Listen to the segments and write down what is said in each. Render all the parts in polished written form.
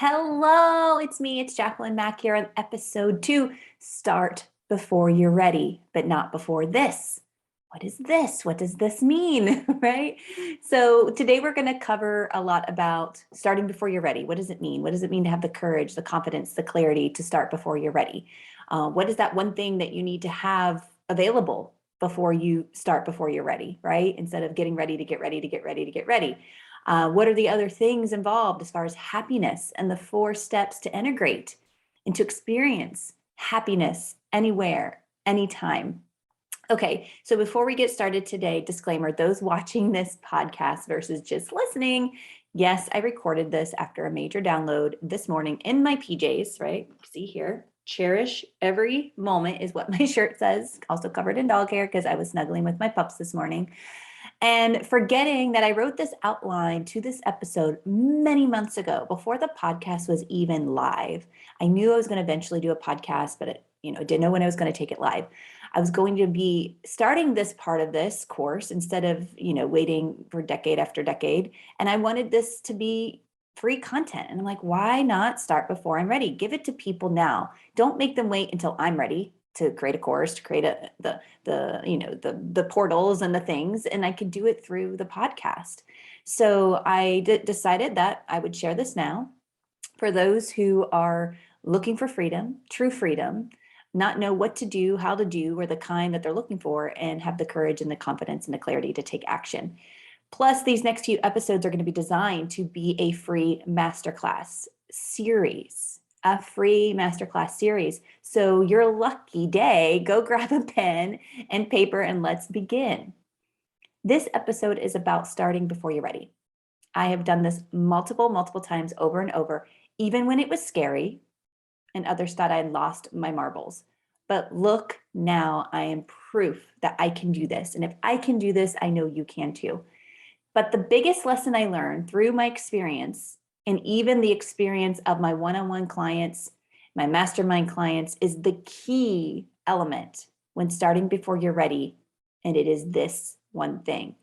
Hello, it's me. It's Jacqueline back here on episode 2. Start before you're ready, but not before this. What is this? What does this mean? Right? So today we're going to cover a lot about starting before you're ready. What does it mean? What does it mean to have the courage, the confidence, the clarity to start before you're ready? What is that one thing that you need to have available before you start before you're ready, right? Instead of getting ready to get ready to get ready to get ready. What are the other things involved as far as happiness and the 4 steps to integrate and to experience happiness anywhere, anytime? Okay, so before we get started today, disclaimer, those watching this podcast versus just listening, yes, I recorded this after a major download this morning in my PJs, right? See here, cherish every moment is what my shirt says, also covered in dog hair because I was snuggling with my pups this morning. And forgetting that I wrote this outline to this episode many months ago before the podcast was even live. I knew I was going to eventually do a podcast, but didn't know when I was going to take it live. I was going to be starting this part of this course instead of, waiting for decade after decade. And I wanted this to be free content. And I'm like, why not start before I'm ready? Give it to people now. Don't make them wait until I'm ready to create a course, to create the portals and the things, and I could do it through the podcast. So I decided that I would share this now for those who are looking for freedom, true freedom, not know what to do, how to do, or the kind that they're looking for, and have the courage and the confidence and the clarity to take action. Plus, these next few episodes are going to be designed to be a free masterclass series. A free masterclass series. So your lucky day, go grab a pen and paper and let's begin. This episode is about starting before you're ready. I have done this multiple times over and over, even when it was scary and others thought I had lost my marbles. But look now, I am proof that I can do this. And if I can do this, I know you can too. But the biggest lesson I learned through my experience, and even the experience of my one-on-one clients, my mastermind clients, is the key element when starting before you're ready. And it is this one thing: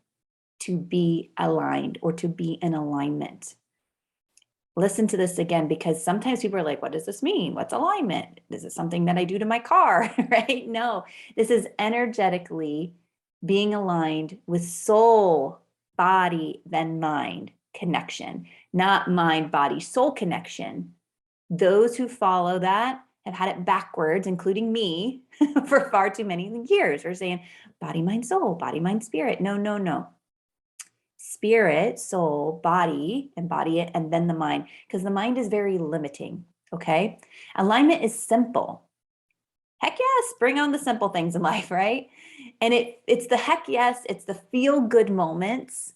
to be aligned or to be in alignment. Listen to this again, because sometimes people are like, what does this mean? What's alignment? Is it something that I do to my car? Right? No, this is energetically being aligned with soul, body, then mind connection, not mind, body, soul connection. Those who follow that have had it backwards, including me, for far too many years. We're saying body, mind, soul, body, mind, spirit. No. Spirit, soul, body, embody it, and then the mind, because the mind is very limiting, okay? Alignment is simple. Heck yes, bring on the simple things in life, right? And it's the heck yes, it's the feel-good moments,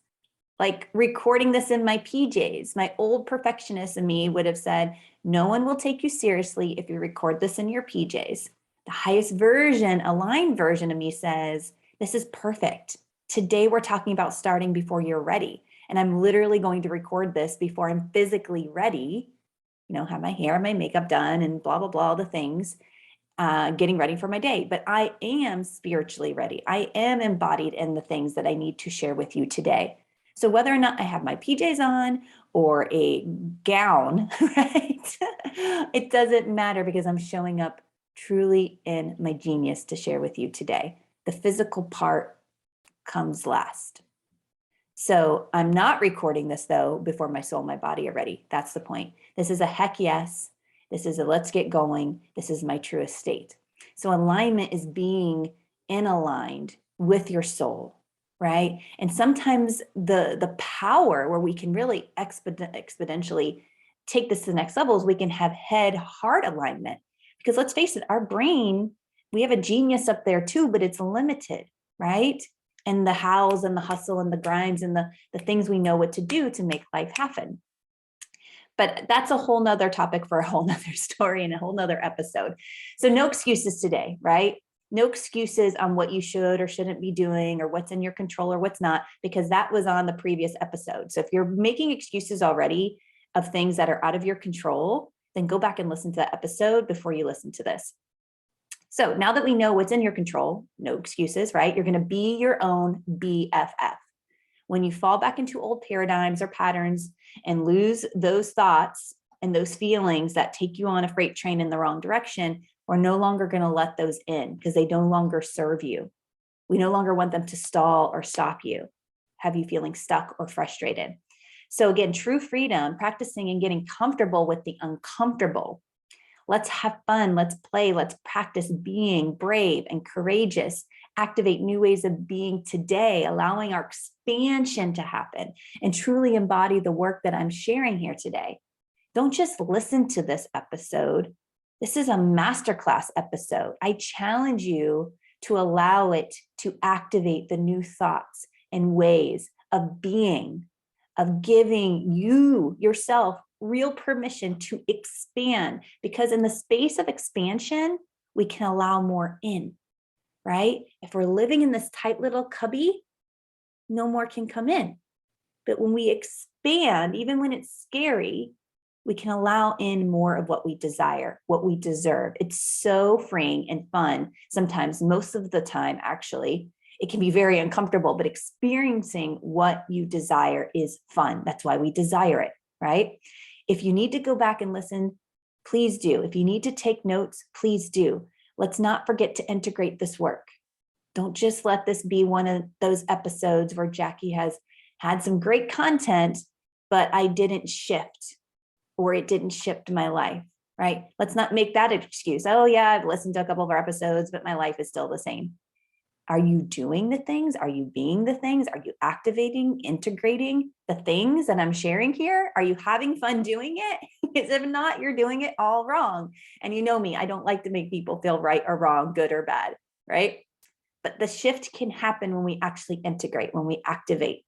like recording this in my PJs. My old perfectionist in me would have said, no one will take you seriously if you record this in your PJs. The highest version, aligned version of me says, this is perfect. Today we're talking about starting before you're ready. And I'm literally going to record this before I'm physically ready, have my hair and my makeup done and blah, blah, blah, the things, getting ready for my day. But I am spiritually ready. I am embodied in the things that I need to share with you today. So whether or not I have my PJs on or a gown, right? It doesn't matter, because I'm showing up truly in my genius to share with you today. The physical part comes last. So I'm not recording this though before my soul, my body are ready. That's the point. This is a heck yes. This is a let's get going. This is my truest state. So alignment is being in aligned with your soul, right? And sometimes the power where we can really exponentially take this to the next level is we can have head-heart alignment. Because let's face it, our brain, we have a genius up there too, but it's limited, right? And the hows and the hustle and the grinds and the things we know what to do to make life happen. But that's a whole nother topic for a whole nother story and a whole nother episode. So no excuses today, right? No excuses on what you should or shouldn't be doing or what's in your control or what's not, because that was on the previous episode. So if you're making excuses already of things that are out of your control, then go back and listen to that episode before you listen to this. So now that we know what's in your control, no excuses, right? You're going to be your own BFF. When you fall back into old paradigms or patterns and lose those thoughts and those feelings that take you on a freight train in the wrong direction, we're no longer going to let those in because they no longer serve you. We no longer want them to stall or stop you, have you feeling stuck or frustrated. So again, true freedom, practicing and getting comfortable with the uncomfortable. Let's have fun, let's play, let's practice being brave and courageous, activate new ways of being today, allowing our expansion to happen, and truly embody the work that I'm sharing here today. Don't just listen to this episode. This is a masterclass episode. I challenge you to allow it to activate the new thoughts and ways of being, of giving you yourself real permission to expand, because in the space of expansion, we can allow more in, right? If we're living in this tight little cubby, no more can come in. But when we expand, even when it's scary, we can allow in more of what we desire, what we deserve. It's so freeing and fun. Sometimes, most of the time, actually, it can be very uncomfortable, but experiencing what you desire is fun. That's why we desire it, right? If you need to go back and listen, please do. If you need to take notes, please do. Let's not forget to integrate this work. Don't just let this be one of those episodes where Jackie has had some great content, but I didn't shift, or it didn't shift my life, right? Let's not make that an excuse. Oh yeah, I've listened to a couple of our episodes, but my life is still the same. Are you doing the things? Are you being the things? Are you activating, integrating the things that I'm sharing here? Are you having fun doing it? Because if not, you're doing it all wrong. And you know me, I don't like to make people feel right or wrong, good or bad, right? But the shift can happen when we actually integrate, when we activate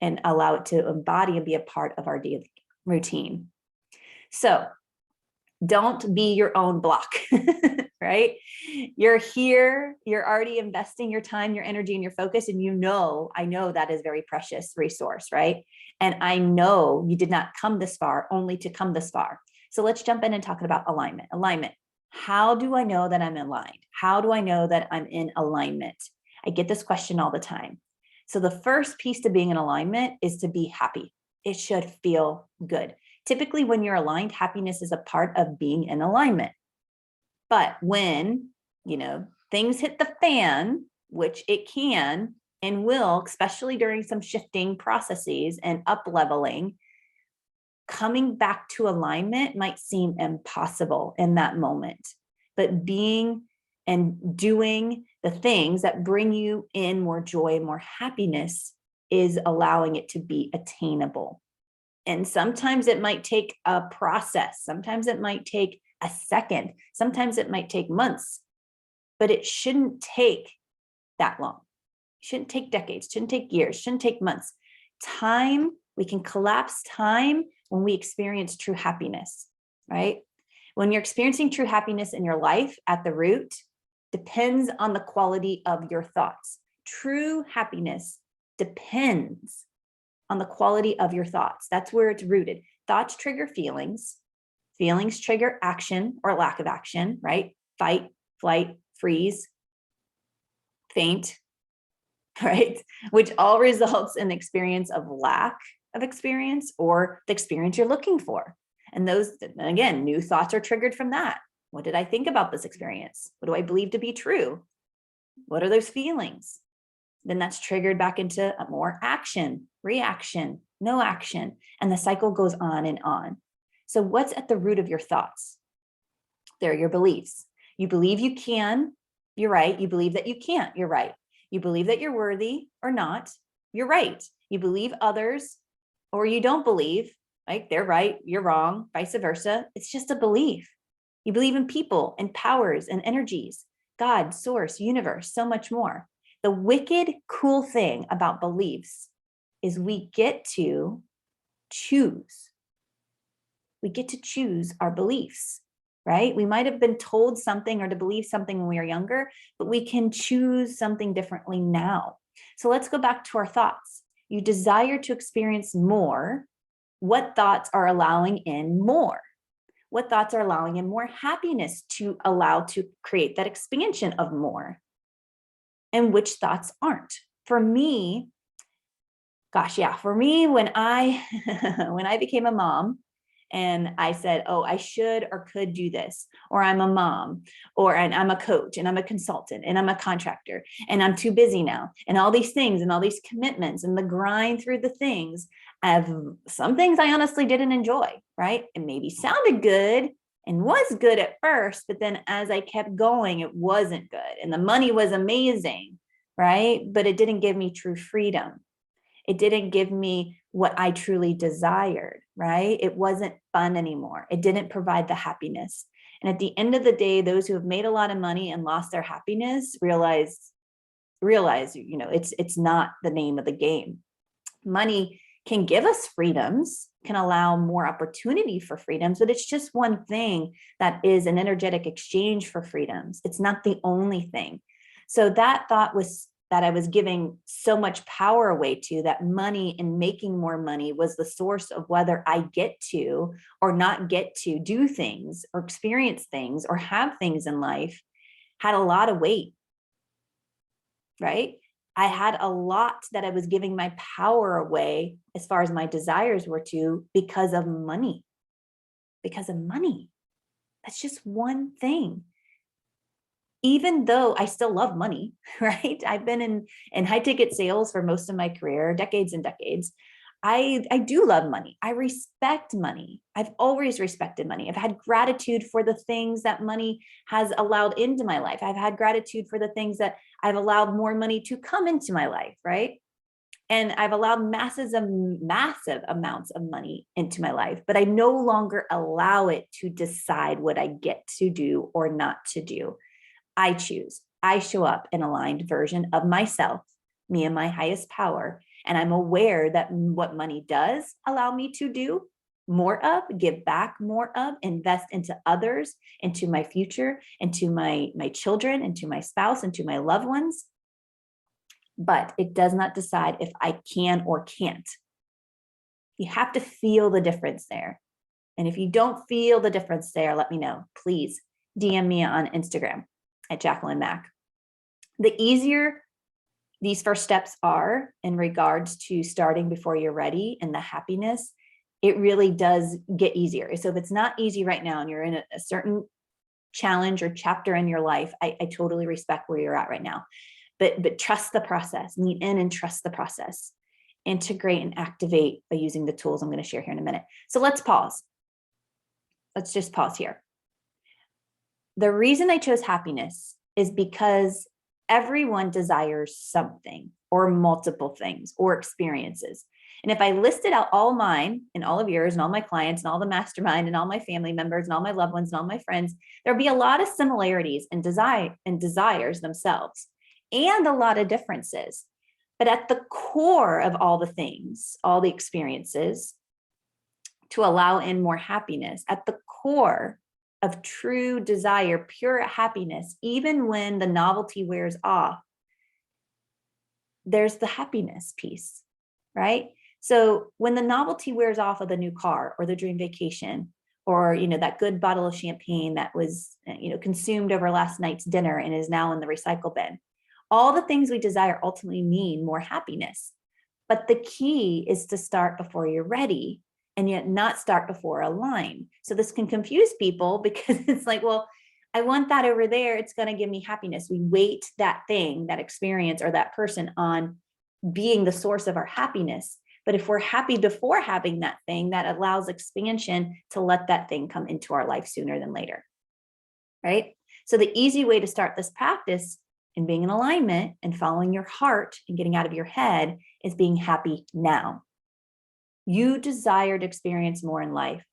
and allow it to embody and be a part of our daily routine. So don't be your own block, right? You're here, you're already investing your time, your energy, and your focus. And I know that is a very precious resource, right? And I know you did not come this far only to come this far. So let's jump in and talk about alignment. Alignment. How do I know that I'm aligned? How do I know that I'm in alignment? I get this question all the time. So the first piece to being in alignment is to be happy. It should feel good. Typically, when you're aligned, happiness is a part of being in alignment. But when, things hit the fan, which it can and will, especially during some shifting processes and up-leveling, coming back to alignment might seem impossible in that moment. But being and doing the things that bring you in more joy, more happiness, is allowing it to be attainable. And sometimes it might take a process. Sometimes it might take a second. Sometimes it might take months, but it shouldn't take that long. It shouldn't take decades, it shouldn't take years, it shouldn't take months. Time, we can collapse time when we experience true happiness, right? When you're experiencing true happiness in your life, at the root depends on the quality of your thoughts. True happiness depends on the quality of your thoughts. That's where it's rooted. Thoughts trigger feelings. Feelings trigger action or lack of action, right? Fight, flight, freeze, faint, right? Which all results in the experience of lack of experience or the experience you're looking for. And those, again, new thoughts are triggered from that. What did I think about this experience? What do I believe to be true? What are those feelings? Then that's triggered back into more action, reaction, no action, and the cycle goes on and on. So what's at the root of your thoughts? They're your beliefs. You believe you can, you're right. You believe that you can't, you're right. You believe that you're worthy or not, you're right. You believe others or you don't believe, like they're right, you're wrong, vice versa. It's just a belief. You believe in people and powers and energies, God, source, universe, so much more. The wicked cool thing about beliefs is we get to choose. We get to choose our beliefs, right? We might have been told something or to believe something when we were younger, but we can choose something differently now. So let's go back to our thoughts. You desire to experience more. What thoughts are allowing in more? What thoughts are allowing in more happiness to allow to create that expansion of more? And which thoughts aren't? For me, when I when I became a mom and I said, oh, I should or could do this, or I'm a mom, and I'm a coach, and I'm a consultant, and I'm a contractor, and I'm too busy now, and all these things and all these commitments and the grind through the things of some things I honestly didn't enjoy, right? It maybe sounded good and was good at first, but then as I kept going, it wasn't good. And the money was amazing, right? But it didn't give me true freedom. It didn't give me what I truly desired, right? It wasn't fun anymore. It didn't provide the happiness. And at the end of the day, those who have made a lot of money and lost their happiness realize, it's not the name of the game. Money can give us freedoms, can allow more opportunity for freedoms, but it's just one thing that is an energetic exchange for freedoms. It's not the only thing. So that thought was that I was giving so much power away to, that money and making more money was the source of whether I get to or not get to do things or experience things or have things in life, had a lot of weight, right? I had a lot that I was giving my power away as far as my desires were to, because of money. Because of money. That's just one thing. Even though I still love money, right? I've been in high ticket sales for most of my career, decades and decades. I do love money. I respect money. I've always respected money. I've had gratitude for the things that money has allowed into my life. I've had gratitude for the things that I've allowed more money to come into my life, right? And I've allowed massive amounts of money into my life, but I no longer allow it to decide what I get to do or not to do. I choose. I show up an aligned version of myself, me and my highest power. And I'm aware that what money does allow me to do more of, give back more of, invest into others, into my future, into my children, into my spouse, into my loved ones. But it does not decide if I can or can't. You have to feel the difference there. And if you don't feel the difference there, let me know. Please DM me on Instagram at Jacqueline Mack. The easier these first steps are in regards to starting before you're ready and the happiness, it really does get easier. So if it's not easy right now and you're in a certain challenge or chapter in your life, I totally respect where you're at right now. But trust the process, lean in and trust the process. Integrate and activate by using the tools I'm going to share here in a minute. So let's pause. Let's just pause here. The reason I chose happiness is because everyone desires something or multiple things or experiences. And if I listed out all mine and all of yours and all my clients and all the mastermind and all my family members and all my loved ones and all my friends, there'd be a lot of similarities in desires themselves and a lot of differences. But at the core of all the things, all the experiences, to allow in more happiness, at the core of true desire, pure happiness, even when the novelty wears off, there's the happiness piece, right? So when the novelty wears off of the new car or the dream vacation, or that good bottle of champagne that was consumed over last night's dinner and is now in the recycle bin, all the things we desire ultimately mean more happiness. But the key is to start before you're ready, and yet not start before a line. So this can confuse people because it's like, well, I want that over there. It's going to give me happiness. We weight that thing, that experience, or that person on being the source of our happiness. But if we're happy before having that thing, that allows expansion to let that thing come into our life sooner than later, right? So the easy way to start this practice and being in alignment and following your heart and getting out of your head is being happy now. You desire to experience more in life.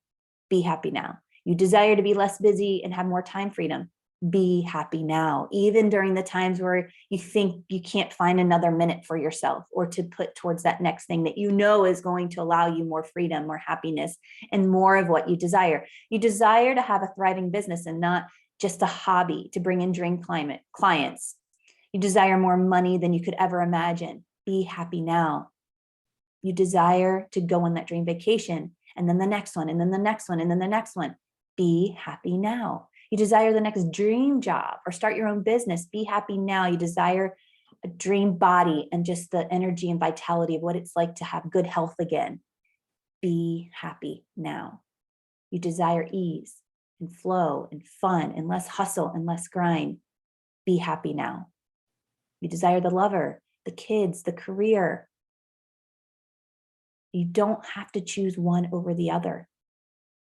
Be happy now. You desire to be less busy and have more time freedom. Be happy now, even during the times where you think you can't find another minute for yourself or to put towards that next thing that is going to allow you more freedom, more happiness, and more of what you desire. You desire to have a thriving business and not just a hobby to bring in dream clients. You desire more money than you could ever imagine. Be happy now. You desire to go on that dream vacation, and then the next one, and then the next one, and then the next one. Be happy now. You desire the next dream job or start your own business. Be happy now. You desire a dream body and just the energy and vitality of what it's like to have good health again. Be happy now. You desire ease and flow and fun and less hustle and less grind. Be happy now. You desire the lover, the kids, the career. You don't have to choose one over the other.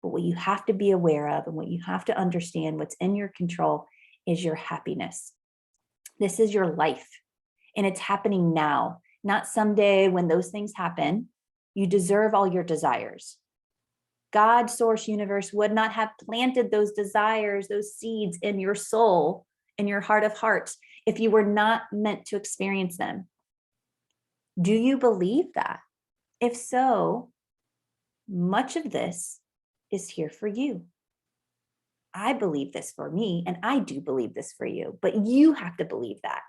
But what you have to be aware of and what you have to understand, what's in your control, is your happiness. This is your life, and it's happening now, not someday when those things happen. You deserve all your desires. God, source, universe would not have planted those desires, those seeds in your soul, in your heart of hearts, if you were not meant to experience them. Do you believe that? If so, much of this is here for you. I believe this for me, and I do believe this for you, but you have to believe that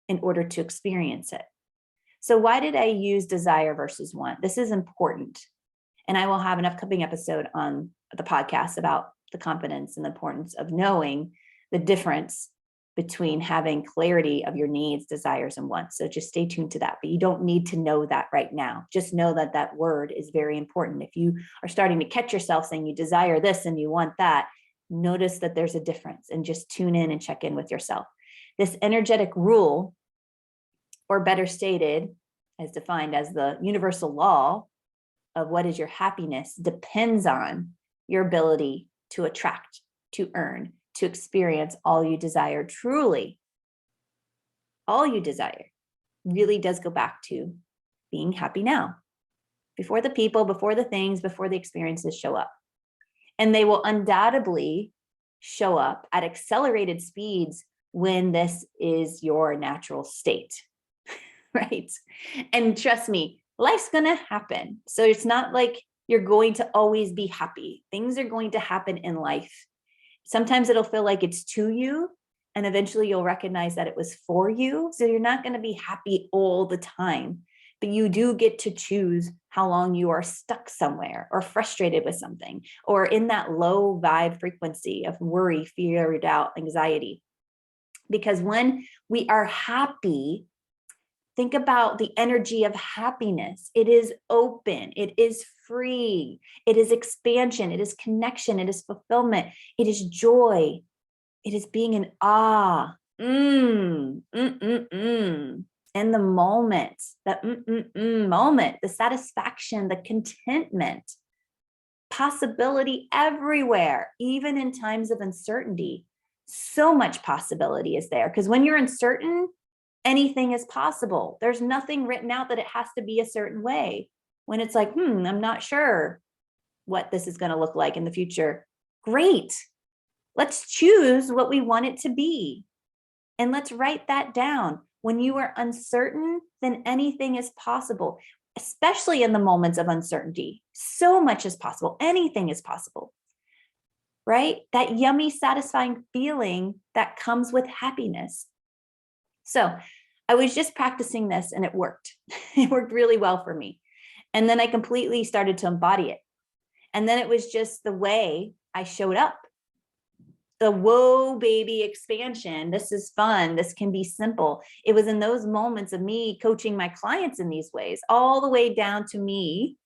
in order to experience it. So why did I use desire versus want? This is important. And I will have an upcoming episode on the podcast about the confidence and the importance of knowing the difference between having clarity of your needs, desires, and wants. So just stay tuned to that. But you don't need to know that right now. Just know that that word is very important. If you are starting to catch yourself saying you desire this and you want that, notice that there's a difference and just tune in and check in with yourself. This energetic rule, or better stated, as defined as the universal law of what is your happiness, depends on your ability to attract, to earn, to experience all you desire. Truly, all you desire really does go back to being happy now, before the people, before the things, before the experiences show up. And they will undoubtedly show up at accelerated speeds when this is your natural state, right? And trust me, life's gonna happen. So it's not like you're going to always be happy. Things are going to happen in life. Sometimes it'll feel like it's to you, and eventually you'll recognize that it was for you. So you're not going to be happy all the time, but you do get to choose how long you are stuck somewhere or frustrated with something or in that low vibe frequency of worry, fear, doubt, anxiety. Because when we are happy, think about the energy of happiness. It is open. It is free. It is expansion. It is connection. It is fulfillment. It is joy. It is being in awe. In the moment, that moment, the satisfaction, the contentment, possibility everywhere, even in times of uncertainty. So much possibility is there, because when you're uncertain, anything is possible. There's nothing written out that it has to be a certain way. When it's like, I'm not sure what this is going to look like in the future. Great. Let's choose what we want it to be. And let's write that down. When you are uncertain, then anything is possible, especially in the moments of uncertainty. So much is possible. Anything is possible, right? That yummy, satisfying feeling that comes with happiness. So I was just practicing this and it worked. It worked really well for me. And then I completely started to embody it. And then it was just the way I showed up. The whoa, baby expansion. This is fun. This can be simple. It was in those moments of me coaching my clients in these ways, all the way down to me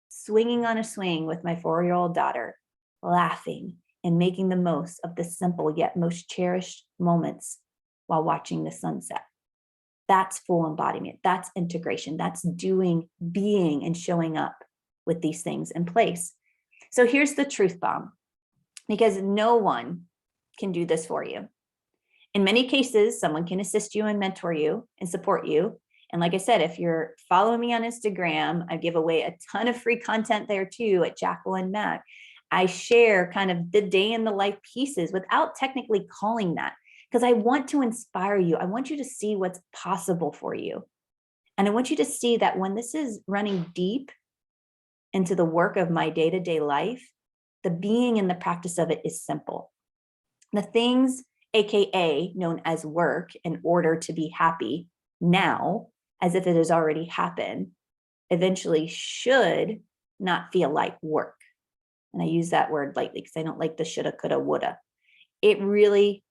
swinging on a swing with my 4-year-old daughter, laughing and making the most of the simple yet most cherished moments while watching the sunset. That's full embodiment. That's integration. That's doing, being, and showing up with these things in place. So here's the truth bomb, because no one can do this for you. In many cases, someone can assist you and mentor you and support you. And like I said, if you're following me on Instagram, I give away a ton of free content there too at Jacqueline Mack. I share kind of the day in the life pieces without technically calling that, because I want to inspire you. I want you to see what's possible for you. And I want you to see that when this is running deep into the work of my day-to-day life, the being and the practice of it is simple. The things, AKA known as work, in order to be happy now, as if it has already happened, eventually should not feel like work. And I use that word lightly because I don't like the shoulda, coulda, woulda. It really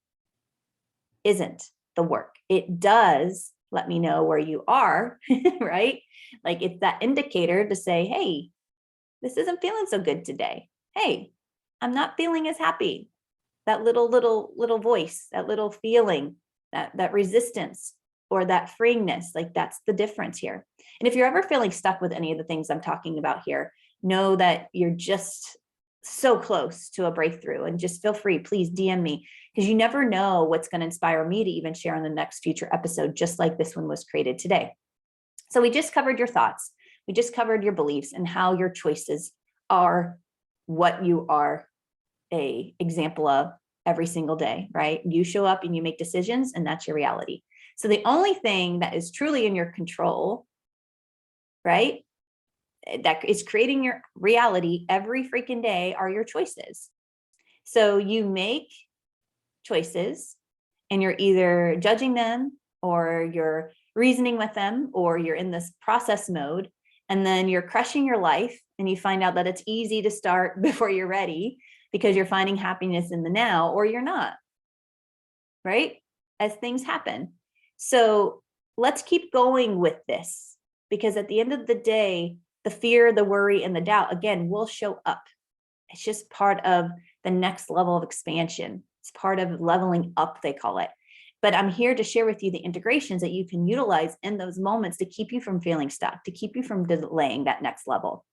isn't the work. It does let me know where you are, right? Like it's that indicator to say, hey, this isn't feeling so good today. hey, I'm not feeling as happy. That little voice, that little feeling, that resistance or that freeingness, like that's the difference here. And if you're ever feeling stuck with any of the things I'm talking about here, know that you're just so close to a breakthrough, and just feel free, please DM me, because you never know what's going to inspire me to even share on the next future episode, just like this one was created today. So we just covered your thoughts. We just covered your beliefs and how your choices are what you are a example of every single day, right? You show up and you make decisions, and that's your reality. So the only thing that is truly in your control, right, that is creating your reality every freaking day are your choices. So you make choices, and you're either judging them, or you're reasoning with them, or you're in this process mode, and then you're crushing your life, and you find out that it's easy to start before you're ready because you're finding happiness in the now, or you're not, right? As things happen. So let's keep going with this, because at the end of the day, the fear, the worry, and the doubt, again, will show up. It's just part of the next level of expansion. It's part of leveling up, they call it. But I'm here to share with you the integrations that you can utilize in those moments to keep you from feeling stuck, to keep you from delaying that next level.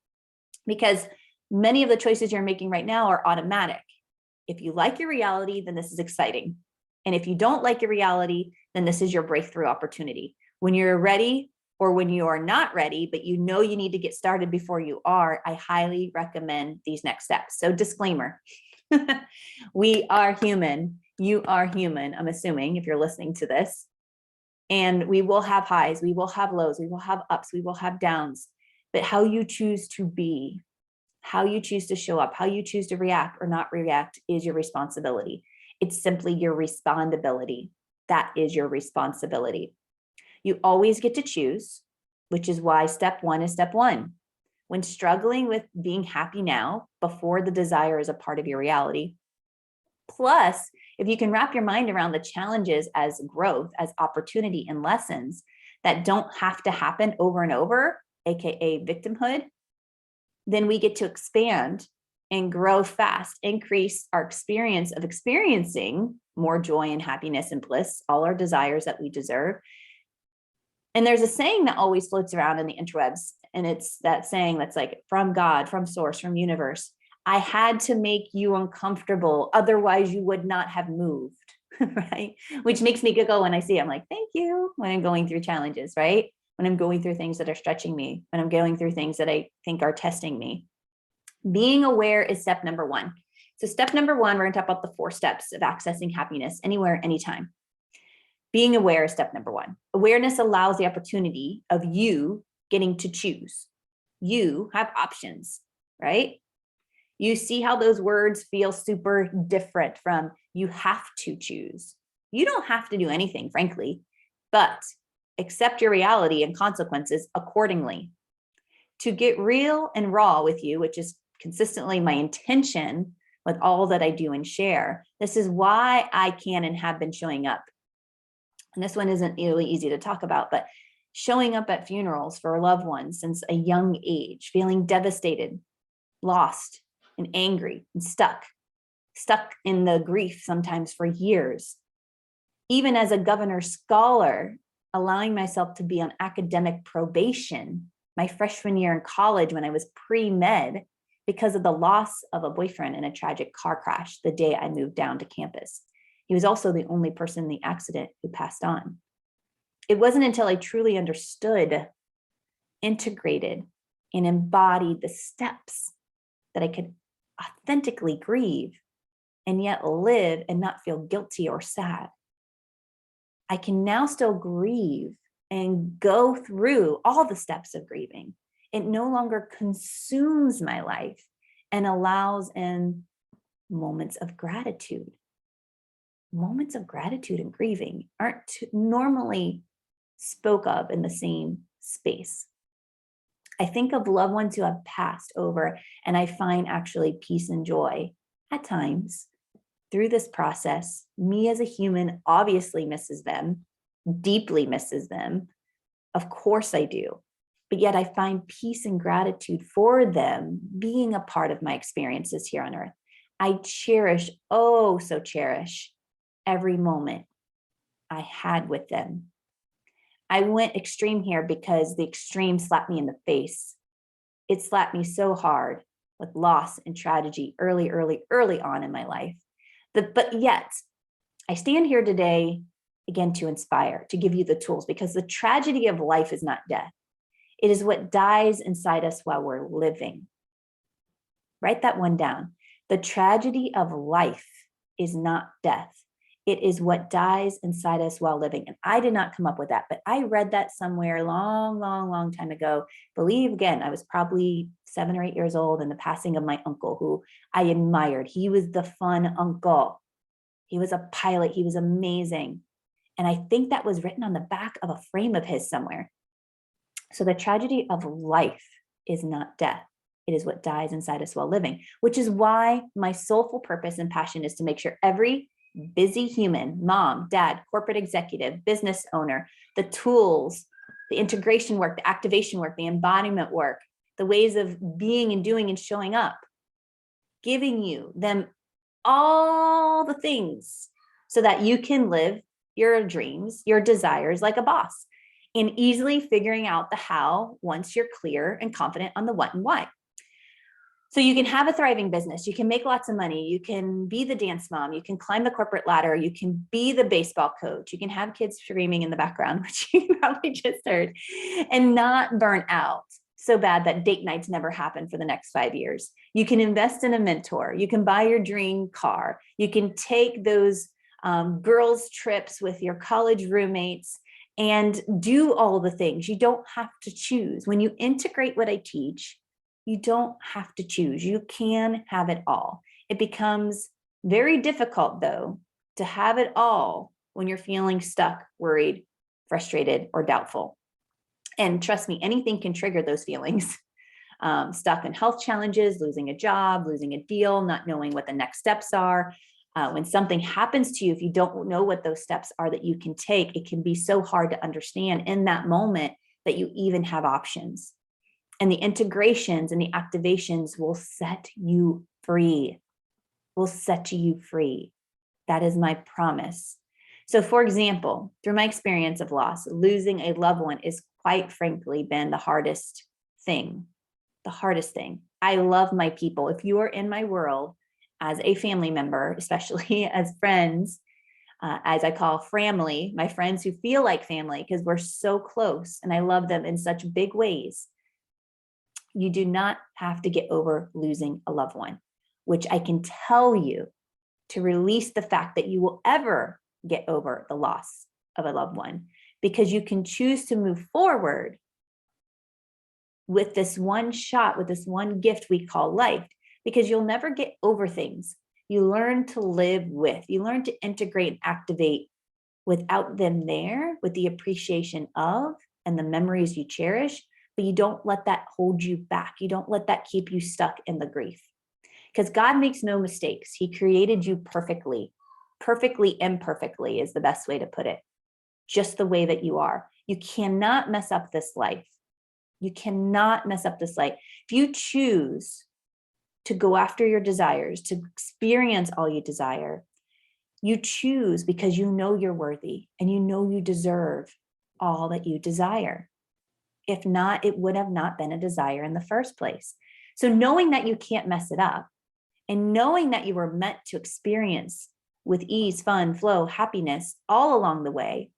Because many of the choices you're making right now are automatic. If you like your reality, then this is exciting. And if you don't like your reality, then this is your breakthrough opportunity. When you're ready, or when you are not ready, but you know you need to get started before you are, I highly recommend these next steps. So disclaimer, we are human. You are human, I'm assuming, if you're listening to this. And we will have highs, we will have lows, we will have ups, we will have downs. But how you choose to be, how you choose to show up, how you choose to react or not react is your responsibility. It's simply your responsibility. That is your responsibility. You always get to choose, which is why step one is step one. When struggling with being happy now, before the desire is a part of your reality. Plus, if you can wrap your mind around the challenges as growth, as opportunity and lessons that don't have to happen over and over, AKA victimhood, then we get to expand and grow fast, increase our experience of experiencing more joy and happiness and bliss, all our desires that we deserve. And there's a saying that always floats around in the interwebs, and it's that saying that's like, from God, from source, from universe, I had to make you uncomfortable, otherwise you would not have moved, right? Which makes me giggle when I see it. I'm like, thank you, when I'm going through challenges, right? When I'm going through things that are stretching me, when I'm going through things that I think are testing me. Being aware is step number one. So step number one, we're going to talk about the 4 steps of accessing happiness anywhere, anytime. Being aware is step number one. Awareness allows the opportunity of you getting to choose. You have options, right? You see how those words feel super different from you have to choose. You don't have to do anything, frankly, but accept your reality and consequences accordingly. To get real and raw with you, which is consistently my intention with all that I do and share, this is why I can and have been showing up. And this one isn't really easy to talk about, but showing up at funerals for loved ones since a young age, feeling devastated, lost, and angry, and stuck in the grief sometimes for years. Even as a Governor scholar, allowing myself to be on academic probation my freshman year in college when I was pre-med because of the loss of a boyfriend in a tragic car crash the day I moved down to campus. He was also the only person in the accident who passed on. It wasn't until I truly understood, integrated, and embodied the steps that I could authentically grieve and yet live and not feel guilty or sad. I can now still grieve and go through all the steps of grieving. It no longer consumes my life and allows in moments of gratitude. Moments of gratitude and grieving aren't normally spoke of in the same space. I think of loved ones who have passed over, and I find actually peace and joy at times through this process. Me as a human obviously misses them, deeply misses them. Of course I do. but yet I find peace and gratitude for them being a part of my experiences here on earth. I cherish, oh, so cherish every moment I had with them. I went extreme here because the extreme slapped me in the face. It slapped me so hard with loss and tragedy early on in my life. But yet, I stand here today again to inspire, to give you the tools, because the tragedy of life is not death. It is what dies inside us while we're living. Write that one down. The tragedy of life is not death. It is what dies inside us while living. And I did not come up with that, but I read that somewhere a long time ago. Believe again, I was probably 7 or 8 years old, and the passing of my uncle, who I admired. He was the fun uncle. He was a pilot. He was amazing. And I think that was written on the back of a frame of his somewhere. So the tragedy of life is not death. It is what dies inside us while living, which is why my soulful purpose and passion is to make sure every busy human, mom, dad, corporate executive, business owner, the tools, the integration work, the activation work, the embodiment work, the ways of being and doing and showing up, giving you them all the things so that you can live your dreams, your desires like a boss, and easily figuring out the how once you're clear and confident on the what and why. So you can have a thriving business, you can make lots of money, you can be the dance mom, you can climb the corporate ladder, you can be the baseball coach, you can have kids screaming in the background, which you probably just heard, and not burn out so bad that date nights never happen for the next 5 years. You can invest in a mentor, you can buy your dream car, you can take those girls' trips with your college roommates and do all the things. You don't have to choose. When you integrate what I teach, you don't have to choose. You can have it all. It becomes very difficult, though, to have it all when you're feeling stuck, worried, frustrated, or doubtful. And trust me, anything can trigger those feelings. Stuck in health challenges, losing a job, losing a deal, not knowing what the next steps are. When something happens to you, if you don't know what those steps are that you can take, it can be so hard to understand in that moment that you even have options. And the integrations and the activations will set you free, will set you free. That is my promise. So for example, through my experience of loss, losing a loved one is quite frankly been the hardest thing. The hardest thing. I love my people. If you are in my world as a family member, especially as friends, as I call family, my friends who feel like family because we're so close and I love them in such big ways. You do not have to get over losing a loved one, which I can tell you to release the fact that you will ever get over the loss of a loved one, because you can choose to move forward with this one shot, with this one gift we call life, because you'll never get over things. You learn to live with, you learn to integrate and activate without them there, with the appreciation of and the memories you cherish, but you don't let that hold you back. You don't let that keep you stuck in the grief. Because God makes no mistakes. He created you perfectly. Perfectly imperfectly is the best way to put it. Just the way that you are. You cannot mess up this life. You cannot mess up this life. If you choose to go after your desires, to experience all you desire, you choose because you know you're worthy and you know you deserve all that you desire. If not, it would have not been a desire in the first place. So knowing that you can't mess it up and knowing that you were meant to experience with ease, fun, flow, happiness all along the way.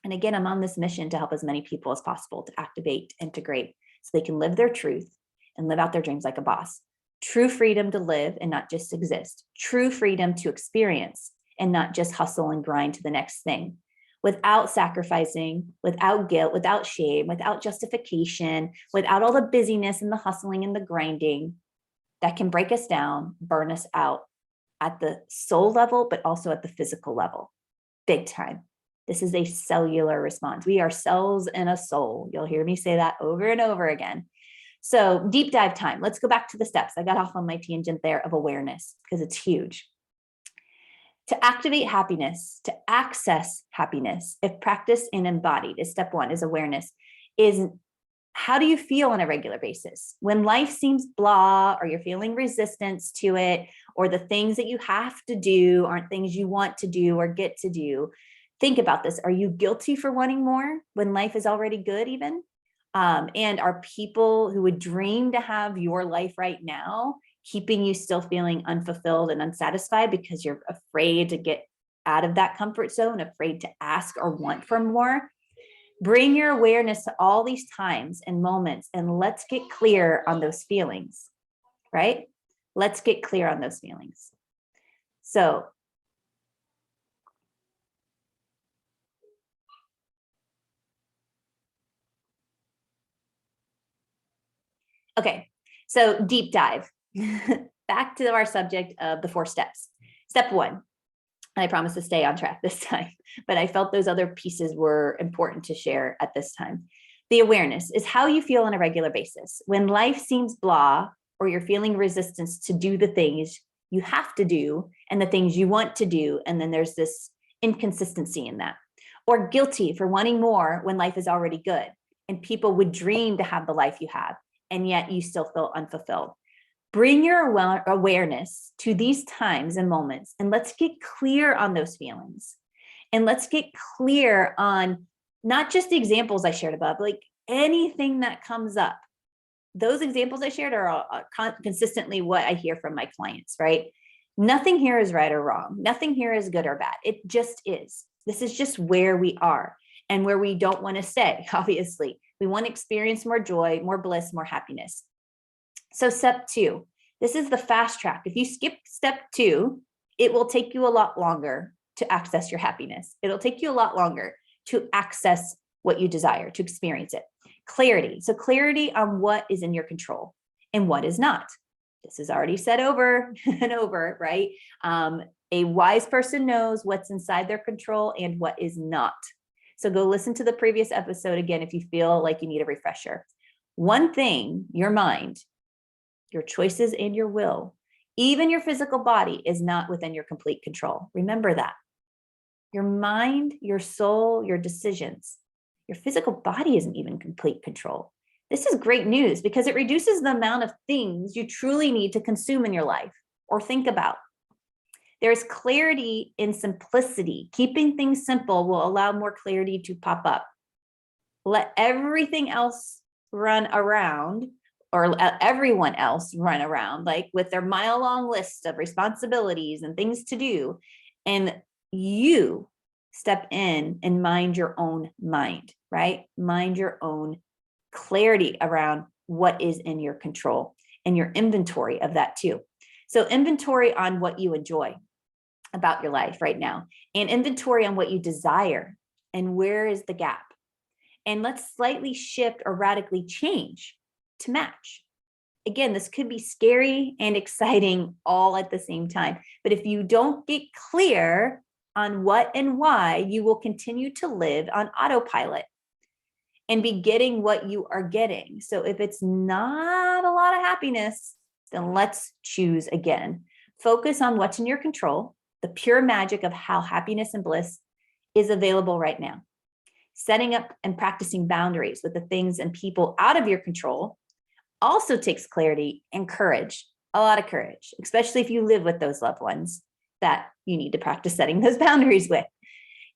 And again, I'm on this mission to help as many people as possible to activate, integrate, so they can live their truth and live out their dreams like a boss. True freedom to live and not just exist. True freedom to experience and not just hustle and grind to the next thing. Without sacrificing, without guilt, without shame, without justification, without all the busyness and the hustling and the grinding that can break us down, burn us out at the soul level, but also at the physical level, big time. This is a cellular response. We are cells in a soul. You'll hear me say that over and over again. So deep dive time. Let's go back to the steps. I got off on my tangent there of awareness because it's huge. To activate happiness, to access happiness, if practiced and embodied, is step one, is awareness, is How do you feel on a regular basis? When life seems blah, or you're feeling resistance to it, or the things that you have to do aren't things you want to do or get to do, think about this. Are you guilty for wanting more when life is already good even? And are people who would dream to have your life right now keeping you still feeling unfulfilled and unsatisfied because you're afraid to get out of that comfort zone, afraid to ask or want for more? Bring your awareness to all these times and moments, and let's get clear on those feelings, right? Let's get clear on those feelings. So, okay, so deep dive. Back to our subject of the 4 steps. Step 1, and I promise to stay on track this time, but I felt those other pieces were important to share at this time. The awareness is how you feel on a regular basis. When life seems blah, or you're feeling resistance to do the things you have to do and the things you want to do, and then there's this inconsistency in that. Or guilty for wanting more when life is already good and people would dream to have the life you have, and yet you still feel unfulfilled. Bring your awareness to these times and moments, and let's get clear on those feelings. And let's get clear on not just the examples I shared above, like anything that comes up. Those examples I shared are consistently what I hear from my clients, right? Nothing here is right or wrong. Nothing here is good or bad. It just is. This is just where we are and where we don't want to stay, obviously. We want to experience more joy, more bliss, more happiness. So step 2, this is the fast track. If you skip step 2, it will take you a lot longer to access your happiness. It'll take you a lot longer to access what you desire, to experience it. Clarity. So clarity on what is in your control and what is not. This is already said over and over, right? A wise person knows what's inside their control and what is not. So go listen to the previous episode again if you feel like you need a refresher. One thing, your mind, your choices and your will, even your physical body, is not within your complete control. Remember that. Your mind, your soul, your decisions, your physical body isn't even complete control. This is great news because it reduces the amount of things you truly need to consume in your life or think about. There's clarity in simplicity. Keeping things simple will allow more clarity to pop up. Let everything else run around, or everyone else run around, like with their mile-long list of responsibilities and things to do, and you step in and mind your own mind, right? Mind your own clarity around what is in your control and your inventory of that too. So inventory on what you enjoy about your life right now, and inventory on what you desire and where is the gap. And let's slightly shift or radically change to match. Again, this could be scary and exciting all at the same time. But if you don't get clear on what and why, you will continue to live on autopilot and be getting what you are getting. So if it's not a lot of happiness, then let's choose again. Focus on what's in your control, the pure magic of how happiness and bliss is available right now. Setting up and practicing boundaries with the things and people out of your control also takes clarity and courage, a lot of courage, especially if you live with those loved ones that you need to practice setting those boundaries with.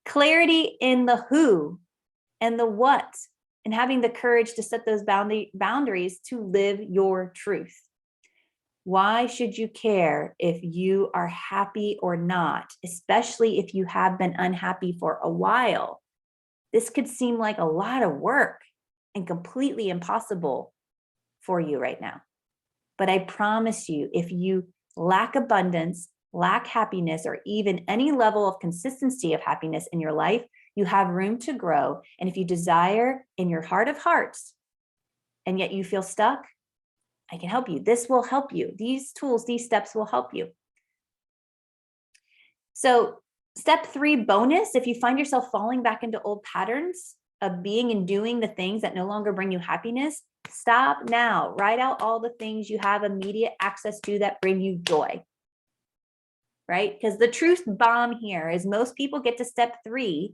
Clarity in the who and the what, and having the courage to set those boundaries to live your truth. Why should you care if you are happy or not, especially if you have been unhappy for a while? This could seem like a lot of work and completely impossible for you right now. But I promise you, if you lack abundance, lack happiness, or even any level of consistency of happiness in your life, you have room to grow. And if you desire in your heart of hearts, and yet you feel stuck, I can help you. This will help you. These tools, these steps will help you. So step 3 bonus, if you find yourself falling back into old patterns of being and doing the things that no longer bring you happiness, stop now. Write out all the things you have immediate access to that bring you joy, right? Because the truth bomb here is most people get to step 3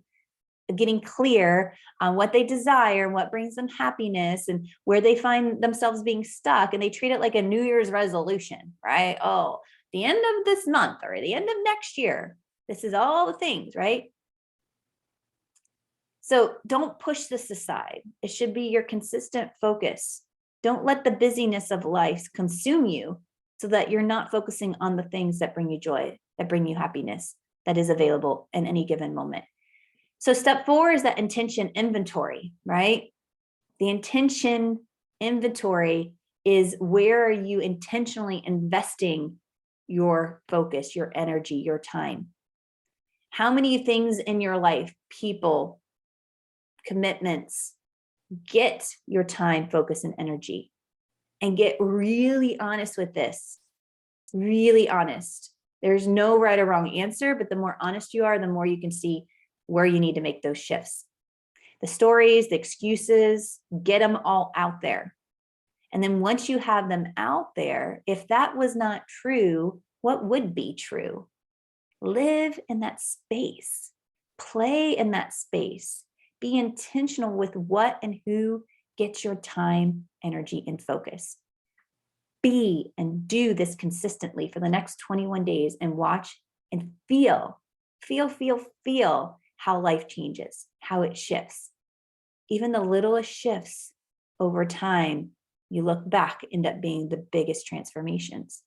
getting clear on what they desire and what brings them happiness and where they find themselves being stuck. And they treat it like a New Year's resolution, right? Oh, the end of this month or the end of next year, this is all the things, right? So don't push this aside. It should be your consistent focus. Don't let the busyness of life consume you so that you're not focusing on the things that bring you joy, that bring you happiness, that is available in any given moment. So step 4 is that intention inventory, right? The intention inventory is where are you intentionally investing your focus, your energy, your time? How many things in your life, people, commitments, get your time, focus, and energy? And get really honest with this, really honest. There's no right or wrong answer, but the more honest you are, the more you can see where you need to make those shifts. The stories, the excuses, get them all out there. And then once you have them out there, if that was not true, what would be true? Live in that space, play in that space, be intentional with what and who gets your time, energy, and focus. Be and do this consistently for the next 21 days and watch and feel how life changes, how it shifts. Even the littlest shifts over time, you look back, end up being the biggest transformations.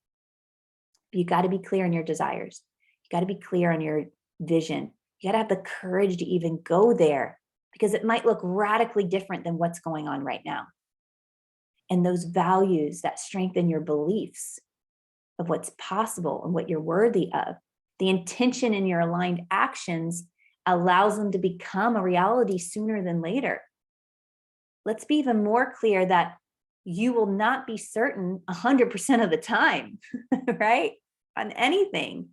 You got to be clear on your desires. You got to be clear on your vision. You got to have the courage to even go there because it might look radically different than what's going on right now. And those values that strengthen your beliefs of what's possible and what you're worthy of, the intention in your aligned actions allows them to become a reality sooner than later. Let's be even more clear that you will not be certain 100% of the time, right? On anything,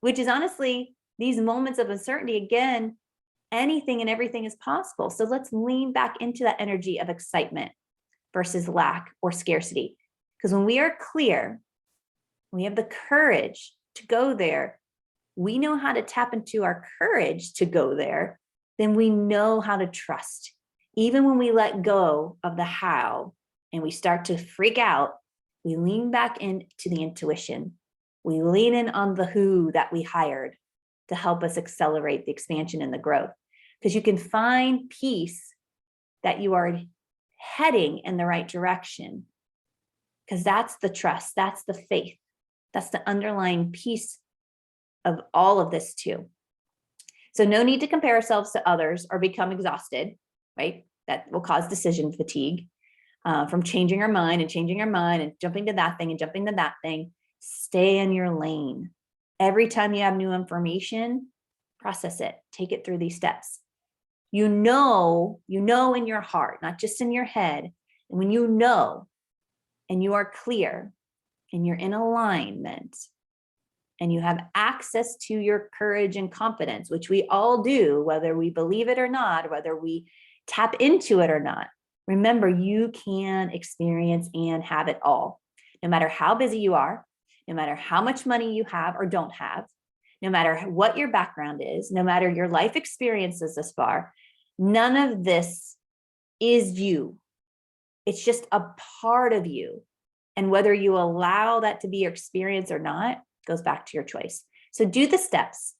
which is honestly, these moments of uncertainty, again, anything and everything is possible. So let's lean back into that energy of excitement versus lack or scarcity. Because when we are clear, we have the courage to go there, we know how to tap into our courage to go there, then we know how to trust. Even when we let go of the how and we start to freak out, we lean back into the intuition. We lean in on the who that we hired to help us accelerate the expansion and the growth. Because you can find peace that you are heading in the right direction. Because that's the trust, that's the faith, that's the underlying piece of all of this too. So no need to compare ourselves to others or become exhausted, right? That will cause decision fatigue from changing our mind and jumping to that thing and jumping to that thing. Stay in your lane. Every time you have new information, process it, take it through these steps. You know in your heart, not just in your head. And when you know and you are clear and you're in alignment and you have access to your courage and confidence, which we all do, whether we believe it or not, whether we tap into it or not. Remember, you can experience and have it all, no matter how busy you are, no matter how much money you have or don't have, no matter what your background is, no matter your life experiences thus far. None of this is you. It's just a part of you. And whether you allow that to be your experience or not goes back to your choice. So do the steps.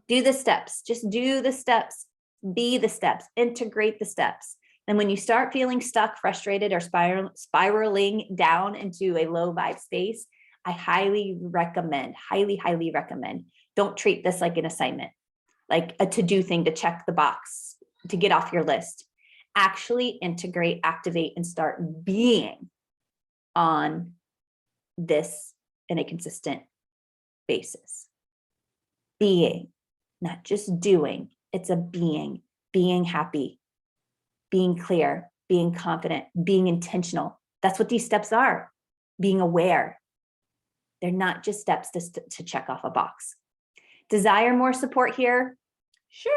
Do the steps. Just do the steps. Be the steps. Integrate the steps. And when you start feeling stuck, frustrated, or spiraling down into a low vibe space, I highly recommend, highly recommend, don't treat this like an assignment, like a to-do thing to check the box, to get off your list. Actually integrate, activate, and start being on this in a consistent basis. Being, not just doing. It's a being happy, being clear, being confident, being intentional. That's what these steps are. Being aware. They're not just steps to check off a box. Desire more support here? Sure.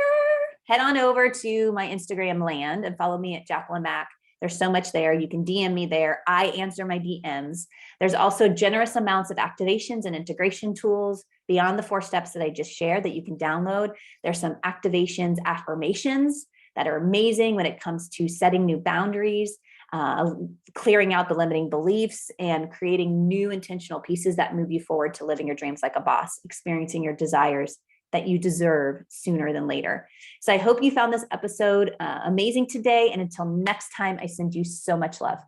Head on over to my Instagram land and follow me at Jacqueline Mack. There's so much there. You can DM me there. I answer my DMs. There's also generous amounts of activations and integration tools beyond the 4 steps that I just shared that you can download, there's some activations, affirmations that are amazing when it comes to setting new boundaries, clearing out the limiting beliefs, and creating new intentional pieces that move you forward to living your dreams like a boss, experiencing your desires that you deserve sooner than later. So I hope you found this episode amazing today. And until next time, I send you so much love.